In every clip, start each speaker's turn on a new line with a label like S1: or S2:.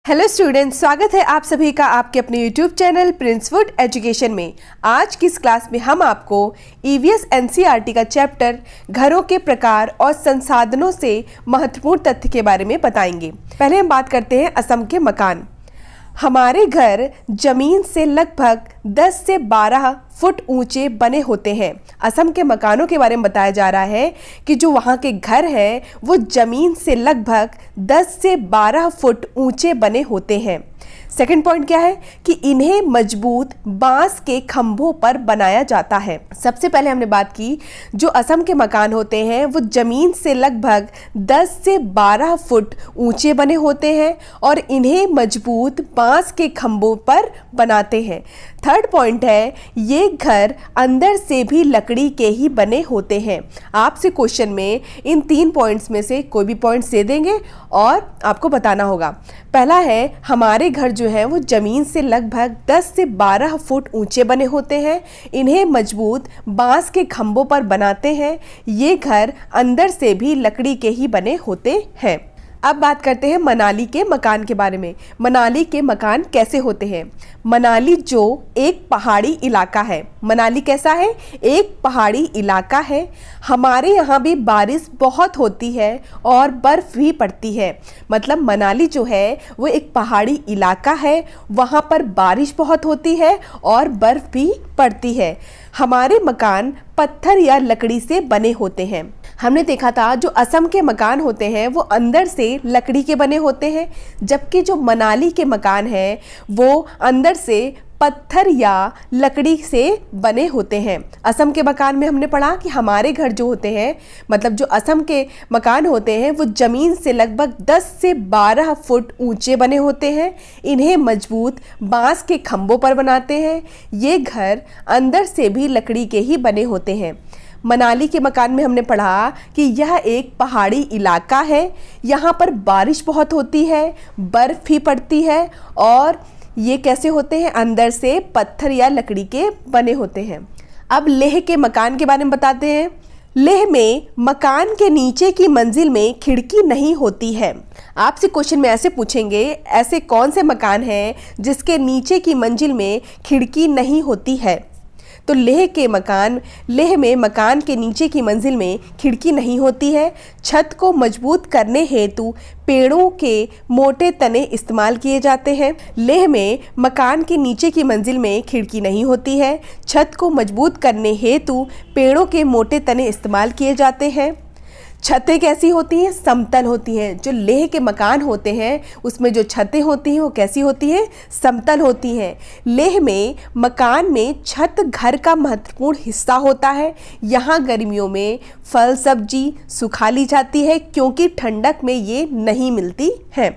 S1: Hello students, स्वागत है आप सभी का आपके अपने यूट्यूब चैनल प्रिंसवुड एजुकेशन में। आज की इस क्लास में हम आपको ईवीएस एनसीईआरटी का चैप्टर घरों के प्रकार और संसाधनों से महत्वपूर्ण तथ्य के बारे में बताएंगे। पहले हम बात करते हैं असम के मकान। हमारे घर जमीन से लगभग 10 से 12 फुट ऊंचे बने होते हैं। असम के मकानों के बारे में बताया जा रहा है कि जो वहाँ के घर हैं वो जमीन से लगभग 10 से 12 फुट ऊंचे बने होते हैं। सेकंड पॉइंट क्या है कि इन्हें मजबूत बांस के खंभों पर बनाया जाता है। सबसे पहले हमने बात की जो असम के मकान होते हैं वो जमीन से लगभग 10 से 12 फुट ऊंचे बने होते हैं और इन्हें मजबूत बांस के खंभों पर बनाते हैं। थर्ड पॉइंट है ये घर अंदर से भी लकड़ी के ही बने होते हैं। आपसे क्वेश्चन में इन 3 पॉइंट्स में से कोई भी पॉइंट्स दे देंगे और आपको बताना होगा। पहला है हमारे घर जो है वो जमीन से लगभग 10 से 12 फुट ऊंचे बने होते हैं। इन्हें मजबूत बांस के खंभों पर बनाते हैं। ये घर अंदर से भी लकड़ी के ही बने होते हैं। अब बात करते हैं मनाली के मकान के बारे में। मनाली के मकान कैसे होते हैं? मनाली जो एक पहाड़ी इलाका है। मनाली कैसा है? एक पहाड़ी इलाका है। हमारे यहाँ भी बारिश बहुत होती है और बर्फ़ भी पड़ती है। मतलब मनाली जो है वो एक पहाड़ी इलाका है, वहाँ पर बारिश बहुत होती है और बर्फ़ भी पड़ती है। हमारे मकान पत्थर या लकड़ी से बने होते हैं। हमने देखा था जो असम के मकान होते हैं वो अंदर से लकड़ी के बने होते हैं, जबकि जो मनाली के मकान हैं वो अंदर से पत्थर या लकड़ी से बने होते हैं। असम के मकान में हमने पढ़ा कि हमारे घर जो होते हैं, मतलब जो असम के मकान होते हैं वो ज़मीन से लगभग 10 से 12 फुट ऊंचे बने होते हैं। इन्हें मजबूत बांस के खंभों पर बनाते हैं। ये घर अंदर से भी लकड़ी के ही बने होते हैं। मनाली के मकान में हमने पढ़ा कि यह एक पहाड़ी इलाका है। यहाँ पर बारिश बहुत होती है, बर्फ़ भी पड़ती है और ये कैसे होते हैं? अंदर से पत्थर या लकड़ी के बने होते हैं। अब लेह के मकान के बारे में बताते हैं। लेह में मकान के नीचे की मंजिल में खिड़की नहीं होती है। आपसे क्वेश्चन में ऐसे पूछेंगे, ऐसे कौन से मकान हैं जिसके नीचे की मंजिल में खिड़की नहीं होती है? तो लेह में मकान के नीचे की मंजिल में खिड़की नहीं होती है। छत को मजबूत करने हेतु पेड़ों के मोटे तने इस्तेमाल किए जाते हैं। लेह में मकान के नीचे की मंजिल में खिड़की नहीं होती है। छत को मजबूत करने हेतु पेड़ों के मोटे तने इस्तेमाल किए जाते हैं। छतें कैसी होती हैं? समतल होती हैं। जो लेह के मकान होते हैं उसमें जो छतें होती हैं वो कैसी होती हैं? समतल होती हैं। लेह में मकान में छत घर का महत्वपूर्ण हिस्सा होता है। यहाँ गर्मियों में फल सब्जी सुखा ली जाती है क्योंकि ठंडक में ये नहीं मिलती है।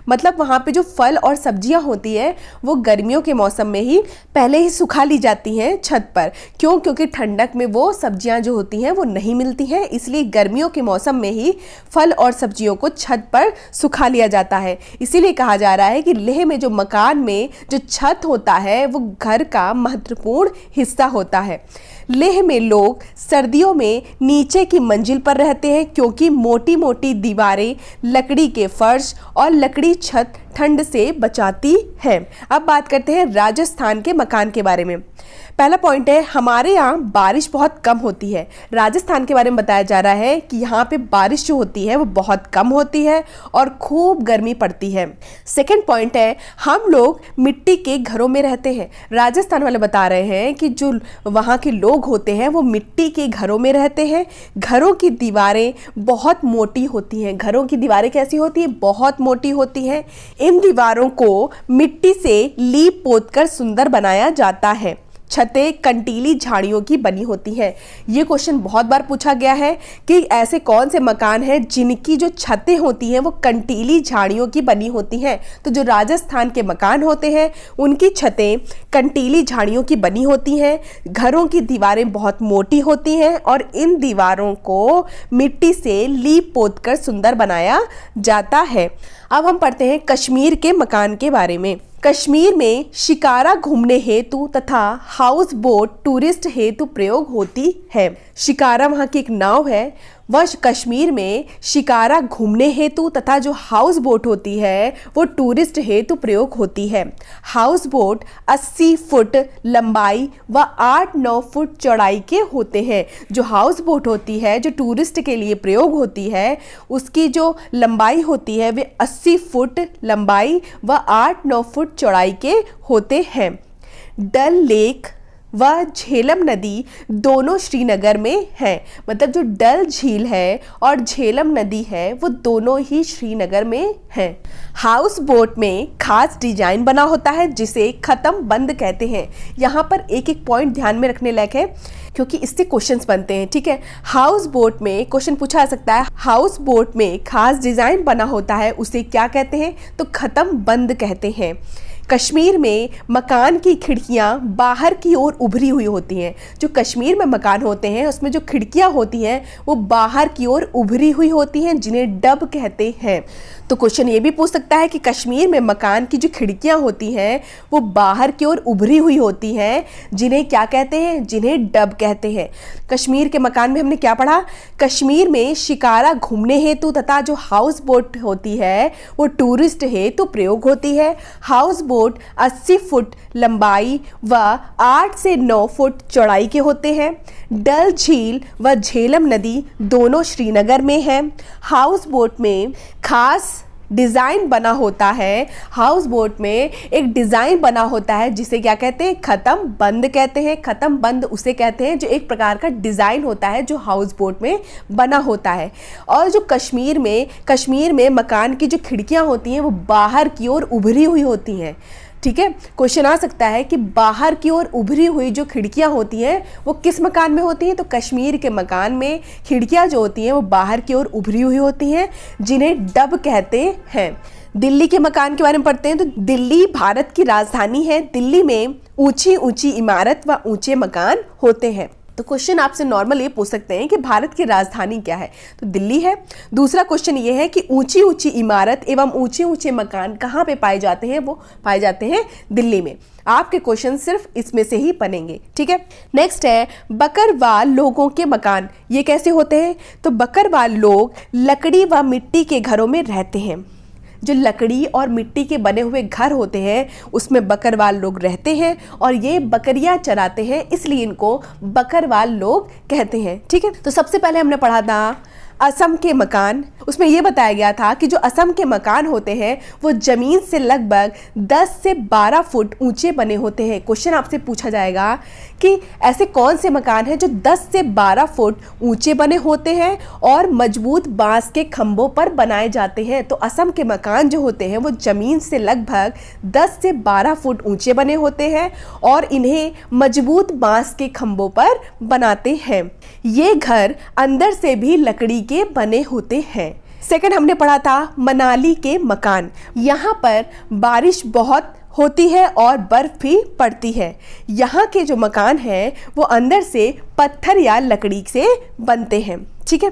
S1: मतलब वहाँ पे जो फल और सब्जियाँ होती है वो गर्मियों के मौसम में ही पहले ही सुखा ली जाती हैं छत पर। क्यों? क्योंकि ठंडक में वो सब्जियाँ जो होती हैं वो नहीं मिलती हैं, इसलिए गर्मियों के मौसम में ही फल और सब्जियों को छत पर सुखा लिया जाता है। इसीलिए कहा जा रहा है कि लेह में जो मकान में जो छत होता है वो घर का महत्वपूर्ण हिस्सा होता है। लेह में लोग सर्दियों में नीचे की मंजिल पर रहते हैं क्योंकि मोटी मोटी दीवारें, लकड़ी के फर्श और लकड़ी छत ठंड से बचाती है। अब बात करते हैं राजस्थान के मकान के बारे में। पहला पॉइंट है हमारे यहाँ बारिश बहुत कम होती है। राजस्थान के बारे में बताया जा रहा है कि यहाँ पे बारिश जो होती है वो बहुत कम होती है और खूब गर्मी पड़ती है। सेकंड पॉइंट है हम लोग मिट्टी के घरों में रहते हैं। राजस्थान वाले बता रहे हैं कि जो वहाँ के लोग होते हैं वो मिट्टी के घरों में रहते हैं। घरों की दीवारें बहुत मोटी होती हैं। घरों की दीवारें कैसी होती हैं? बहुत मोटी होती हैं। इन दीवारों को मिट्टी से लीप पोत कर सुंदर बनाया जाता है। छतें कंटीली झाड़ियों की बनी होती हैं। ये क्वेश्चन बहुत बार पूछा गया है कि ऐसे कौन से मकान हैं जिनकी जो छतें होती हैं वो कंटीली झाड़ियों की बनी होती हैं। तो जो राजस्थान के मकान होते हैं उनकी छतें कंटीली झाड़ियों की बनी होती हैं। घरों की दीवारें बहुत मोटी होती हैं और इन दीवारों को मिट्टी से लीप पोत कर सुंदर बनाया जाता है। अब हम पढ़ते हैं कश्मीर के मकान के बारे में। कश्मीर में शिकारा घूमने हेतु तथा हाउस बोट टूरिस्ट हेतु प्रयोग होती है। शिकारा वहाँ की एक नाव है, वह कश्मीर में शिकारा घूमने हेतु तथा जो हाउस बोट होती है वो टूरिस्ट हेतु प्रयोग होती है। हाउस बोट 80 फुट लंबाई व 8-9 फुट चौड़ाई के होते हैं। जो हाउस बोट होती है जो टूरिस्ट के लिए प्रयोग होती है उसकी जो लंबाई होती है वे 80 फुट लंबाई व 8-9 फुट चौड़ाई के होते हैं। डल लेक व झेलम नदी दोनों श्रीनगर में हैं। मतलब जो डल झील है और झेलम नदी है वो दोनों ही श्रीनगर में हैं। हाउस बोट में खास डिजाइन बना होता है जिसे खत्म बंद कहते हैं। यहाँ पर एक एक पॉइंट ध्यान में रखने लायक है क्योंकि इससे क्वेश्चंस बनते हैं। ठीक है, हाउस बोट में क्वेश्चन पूछा जा सकता है, हाउस बोट में खास डिजाइन बना होता है उसे क्या कहते हैं? तो खत्म बंद कहते हैं। कश्मीर में मकान की खिड़कियां बाहर की ओर उभरी हुई होती हैं। जो कश्मीर में मकान होते हैं उसमें जो खिड़कियां होती हैं वो बाहर की ओर उभरी हुई होती हैं जिन्हें डब कहते हैं। तो क्वेश्चन ये भी पूछ सकता है कि कश्मीर में मकान की जो खिड़कियां होती हैं वो बाहर की ओर उभरी हुई होती हैं जिन्हें क्या कहते हैं? जिन्हें डब कहते हैं। कश्मीर के मकान में हमने क्या पढ़ा? कश्मीर में शिकारा घूमने हेतु तथा जो हाउस बोट होती है वो टूरिस्ट हेतु प्रयोग होती है। हाउस बोट 80 फुट लंबाई व 8 से 9 फुट चौड़ाई के होते हैं। डल झील व झेलम नदी दोनों श्रीनगर में हैं। हाउस बोट में खास डिज़ाइन बना होता है। हाउस बोट में एक डिज़ाइन बना होता है जिसे क्या कहते हैं? खत्म बंद कहते हैं। खत्म बंद उसे कहते हैं जो एक प्रकार का डिज़ाइन होता है जो हाउस बोट में बना होता है। और जो कश्मीर में मकान की जो खिड़कियां होती हैं वो बाहर की ओर उभरी हुई होती हैं। ठीक है, क्वेश्चन आ सकता है कि बाहर की ओर उभरी हुई जो खिड़कियां होती हैं वो किस मकान में होती हैं? तो कश्मीर के मकान में खिड़कियां जो होती हैं वो बाहर की ओर उभरी हुई होती हैं जिन्हें डब कहते हैं। दिल्ली के मकान के बारे में पढ़ते हैं। तो दिल्ली भारत की राजधानी है। दिल्ली में ऊंची ऊंची इमारत व ऊंचे मकान होते हैं। तो क्वेश्चन आपसे नॉर्मल ये पूछ सकते हैं कि भारत की राजधानी क्या है? तो दिल्ली है। दूसरा क्वेश्चन ये है कि ऊंची ऊंची इमारत एवं ऊंचे ऊंचे मकान कहाँ पे पाए जाते हैं? वो पाए जाते हैं दिल्ली में। आपके क्वेश्चन सिर्फ इसमें से ही बनेंगे। ठीक है, नेक्स्ट है बकरवाल लोगों के मकान। ये कैसे होते हैं? तो बकरवाल लोग लकड़ी व मिट्टी के घरों में रहते हैं। जो लकड़ी और मिट्टी के बने हुए घर होते हैं उसमें बकरवाल लोग रहते हैं और ये बकरियां चराते हैं, इसलिए इनको बकरवाल लोग कहते हैं। ठीक है, तो सबसे पहले हमने पढ़ा था असम के मकान। उसमें यह बताया गया था कि जो असम के मकान होते हैं वो ज़मीन से लगभग 10 से 12 फुट ऊंचे बने होते हैं। क्वेश्चन आपसे पूछा जाएगा कि ऐसे कौन से मकान हैं जो 10 से 12 फुट ऊंचे बने होते हैं और मजबूत बांस के खंभों पर बनाए जाते हैं? तो असम के मकान जो होते हैं वो ज़मीन से लगभग 10 से 12 फुट ऊंचे बने होते हैं और इन्हें मजबूत बांस के खंभों पर बनाते हैं। ये घर अंदर से भी लकड़ी के बने होते हैं। सेकंड हमने पढ़ा था मनाली के मकान। यहाँ पर बारिश बहुत होती है और बर्फ भी पड़ती है। यहाँ के जो मकान हैं वो अंदर से पत्थर या लकड़ी से बनते हैं। ठीक है,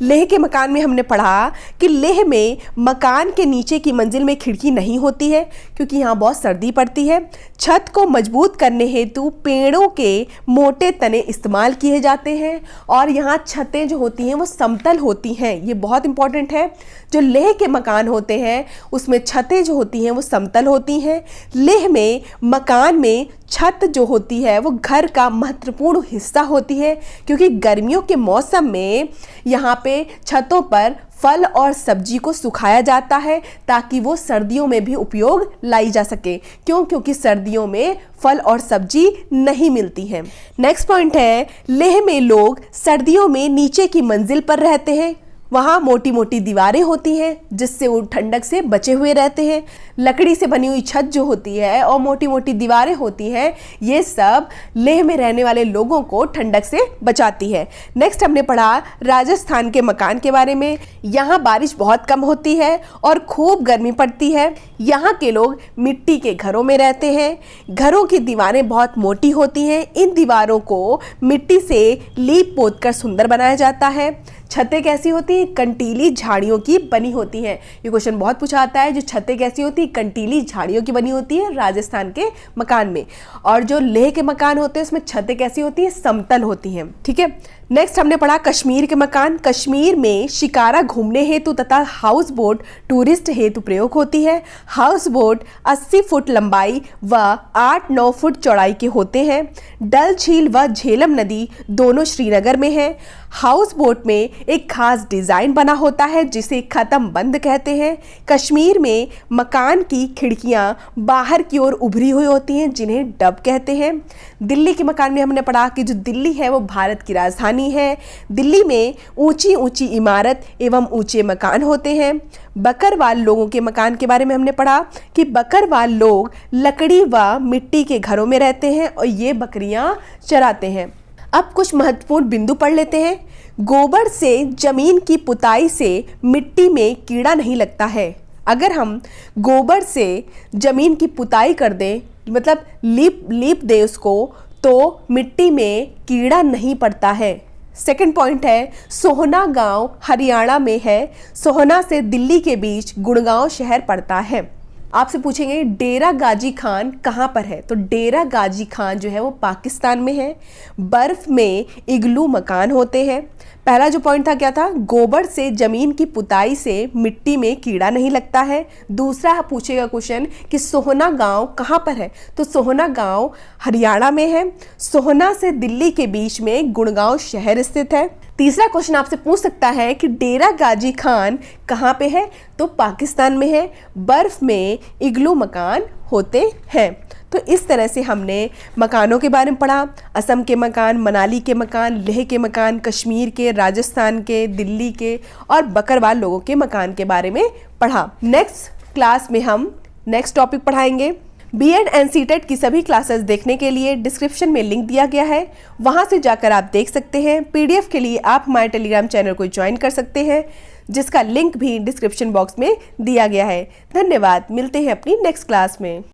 S1: लेह के मकान में हमने पढ़ा कि लेह में मकान के नीचे की मंजिल में खिड़की नहीं होती है क्योंकि यहाँ बहुत सर्दी पड़ती है। छत को मजबूत करने हेतु पेड़ों के मोटे तने इस्तेमाल किए जाते हैं और यहाँ छतें जो होती हैं वो समतल होती हैं। ये बहुत इंपॉर्टेंट है। जो लेह के मकान होते हैं उसमें छतें जो होती हैं वो समतल होती हैं। लेह में मकान में छत जो होती है वो घर का महत्वपूर्ण हिस्सा होती है क्योंकि गर्मियों के मौसम में यहाँ पे छतों पर फल और सब्जी को सुखाया जाता है ताकि वो सर्दियों में भी उपयोग लाई जा सके। क्यों? क्योंकि सर्दियों में फल और सब्जी नहीं मिलती है। नेक्स्ट पॉइंट है लेह में लोग सर्दियों में नीचे की मंजिल पर रहते हैं। वहाँ मोटी मोटी दीवारें होती हैं जिससे वो ठंडक से बचे हुए रहते हैं। लकड़ी से बनी हुई छत जो होती है और मोटी मोटी दीवारें होती हैं ये सब लेह में रहने वाले लोगों को ठंडक से बचाती है। नेक्स्ट हमने पढ़ा राजस्थान के मकान के बारे में। यहाँ बारिश बहुत कम होती है और खूब गर्मी पड़ती है। यहाँ के लोग मिट्टी के घरों में रहते हैं। घरों की दीवारें बहुत मोटी होती हैं। इन दीवारों को मिट्टी से लीप पोत कर सुंदर बनाया जाता है। छतें कैसी होती हैं? कंटीली झाड़ियों की बनी होती हैं। ये क्वेश्चन बहुत पूछा आता है। जो छतें कैसी होती हैं? कंटीली झाड़ियों की बनी होती है राजस्थान के मकान में। और जो लेह के मकान होते हैं उसमें छतें कैसी होती हैं? समतल होती हैं। ठीक है, नेक्स्ट हमने पढ़ा कश्मीर के मकान। कश्मीर में शिकारा घूमने हेतु तथा हाउस बोट टूरिस्ट हेतु प्रयोग होती है। हाउस बोट 80 फुट लंबाई व 8-9 फुट चौड़ाई के होते हैं। डल झील व झेलम नदी दोनों श्रीनगर में है। हाउस बोट में एक खास डिज़ाइन बना होता है जिसे खत्म बंद कहते हैं। कश्मीर में मकान की खिड़कियां बाहर की ओर उभरी हुई होती हैं जिन्हें डब कहते हैं। दिल्ली के मकान में हमने पढ़ा कि जो दिल्ली है वो भारत की राजधानी है। दिल्ली में ऊंची ऊंची इमारत एवं ऊंचे मकान होते हैं। बकरवाल लोगों के मकान के बारे में हमने पढ़ा कि बकरवाल लोग लकड़ी व मिट्टी के घरों में रहते हैं और ये बकरियां चराते हैं। अब कुछ महत्वपूर्ण बिंदु पढ़ लेते हैं। गोबर से जमीन की पुताई से मिट्टी में कीड़ा नहीं लगता है। अगर हम गोबर से जमीन की पुताई कर दें, मतलब लीप दे उसको, तो मिट्टी में कीड़ा नहीं पड़ता है। सेकंड पॉइंट है सोहना गांव हरियाणा में है। सोहना से दिल्ली के बीच गुड़गांव शहर पड़ता है। आपसे पूछेंगे डेरा गाजी खान कहाँ पर है, तो डेरा गाजी खान जो है वो पाकिस्तान में है। बर्फ में इग्लू मकान होते हैं। पहला जो पॉइंट था क्या था, गोबर से जमीन की पुताई से मिट्टी में कीड़ा नहीं लगता है। दूसरा पूछेगा क्वेश्चन कि सोहना गांव कहाँ पर है, तो सोहना गांव हरियाणा में है। सोहना से दिल्ली के बीच में गुड़गांव शहर स्थित है। तीसरा क्वेश्चन आपसे पूछ सकता है कि डेरा गाजी खान कहाँ पे है, तो पाकिस्तान में है। बर्फ में इग्लू मकान होते हैं। तो इस तरह से हमने मकानों के बारे में पढ़ा। असम के मकान, मनाली के मकान, लेह के मकान, कश्मीर के, राजस्थान के, दिल्ली के और बकरवाल लोगों के मकान के बारे में पढ़ा। नेक्स्ट क्लास में हम नेक्स्ट टॉपिक पढ़ाएंगे। बीएड एंड सीटेट की सभी क्लासेस देखने के लिए डिस्क्रिप्शन में लिंक दिया गया है, वहां से जाकर आप देख सकते हैं। पीडीएफ के लिए आप हमारे टेलीग्राम चैनल को ज्वाइन कर सकते हैं, जिसका लिंक भी डिस्क्रिप्शन बॉक्स में दिया गया है। धन्यवाद, मिलते हैं अपनी नेक्स्ट क्लास में।